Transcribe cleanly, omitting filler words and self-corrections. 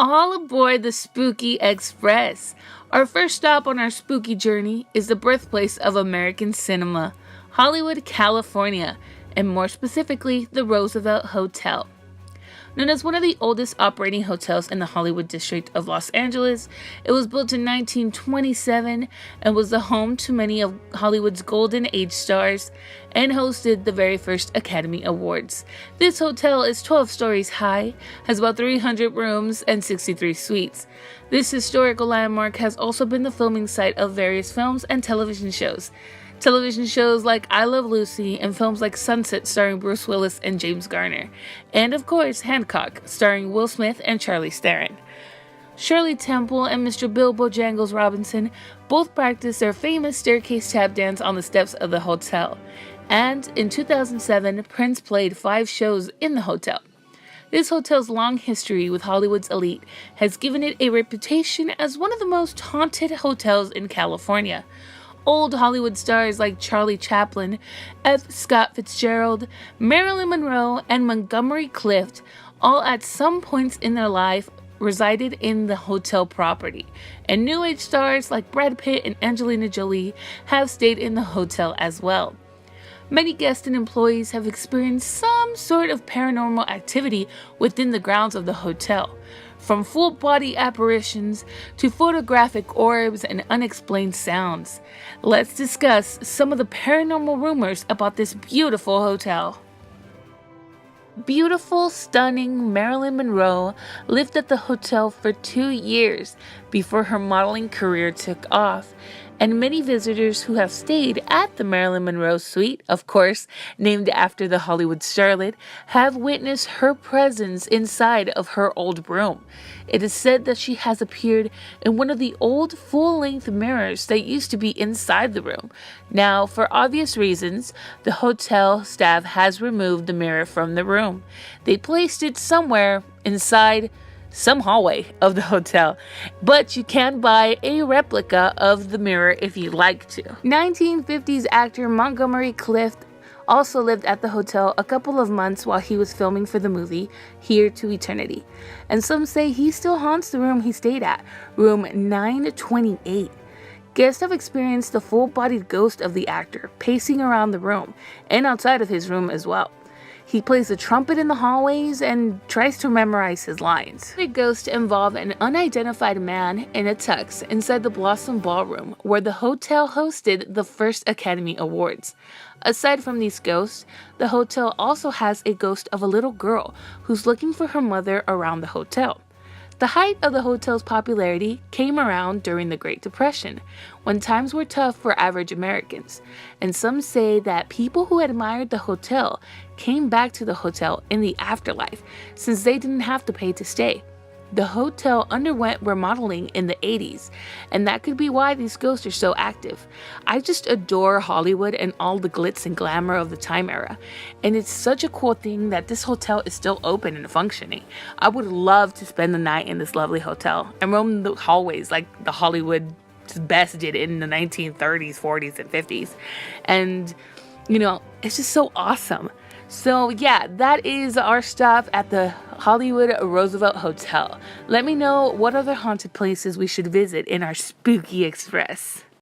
All aboard the Spooky Express. Our first stop on our spooky journey is the birthplace of American cinema, Hollywood, California, and more specifically, the Roosevelt Hotel. Known as one of the oldest operating hotels in the Hollywood district of Los Angeles, it was built in 1927 and was the home to many of Hollywood's golden age stars and hosted the very first Academy Awards. This hotel is 12 stories high, has about 300 rooms and 63 suites. This historical landmark has also been the filming site of various films and television shows. Television shows like I Love Lucy and films like Sunset starring Bruce Willis and James Garner. And of course, Hancock starring Will Smith and Charlize Theron. Shirley Temple and Mr. Bill Bojangles Robinson both practiced their famous staircase tap dance on the steps of the hotel. And in 2007, Prince played 5 shows in the hotel. This hotel's long history with Hollywood's elite has given it a reputation as one of the most haunted hotels in California. Old Hollywood stars like Charlie Chaplin, F. Scott Fitzgerald, Marilyn Monroe, and Montgomery Clift all at some points in their life resided in the hotel property. And New Age stars like Brad Pitt and Angelina Jolie have stayed in the hotel as well. Many guests and employees have experienced some sort of paranormal activity within the grounds of the hotel. From full-body apparitions to photographic orbs and unexplained sounds. Let's discuss some of the paranormal rumors about this beautiful hotel. Beautiful, stunning Marilyn Monroe lived at the hotel for 2 years before her modeling career took off, and many visitors who have stayed at the Marilyn Monroe suite, of course, named after the Hollywood starlet, have witnessed her presence inside of her old room. It is said that she has appeared in one of the old full-length mirrors that used to be inside the room. Now, for obvious reasons, the hotel staff has removed the mirror from the room. They placed it somewhere inside some hallway of the hotel, but you can buy a replica of the mirror if you'd like to. 1950s actor Montgomery Clift also lived at the hotel a couple of months while he was filming for the movie Here to Eternity, and some say he still haunts the room he stayed at, room 928. Guests have experienced the full-bodied ghost of the actor pacing around the room and outside of his room as well. He plays a trumpet in the hallways and tries to memorize his lines. The ghosts involve an unidentified man in a tux inside the Blossom Ballroom, where the hotel hosted the first Academy Awards. Aside from these ghosts, the hotel also has a ghost of a little girl who's looking for her mother around the hotel. The height of the hotel's popularity came around during the Great Depression, when times were tough for average Americans, and some say that people who admired the hotel came back to the hotel in the afterlife since they didn't have to pay to stay. The hotel underwent remodeling in the 80s, and that could be why these ghosts are so active. I just adore Hollywood and all the glitz and glamour of the time era, and it's such a cool thing that this hotel is still open and functioning. I would love to spend the night in this lovely hotel and roam the hallways like the Hollywood best did in the 1930s, 40s, and 50s. And, it's just so awesome. So yeah, that is our stop at the Hollywood Roosevelt Hotel. Let me know what other haunted places we should visit in our Spooky Express.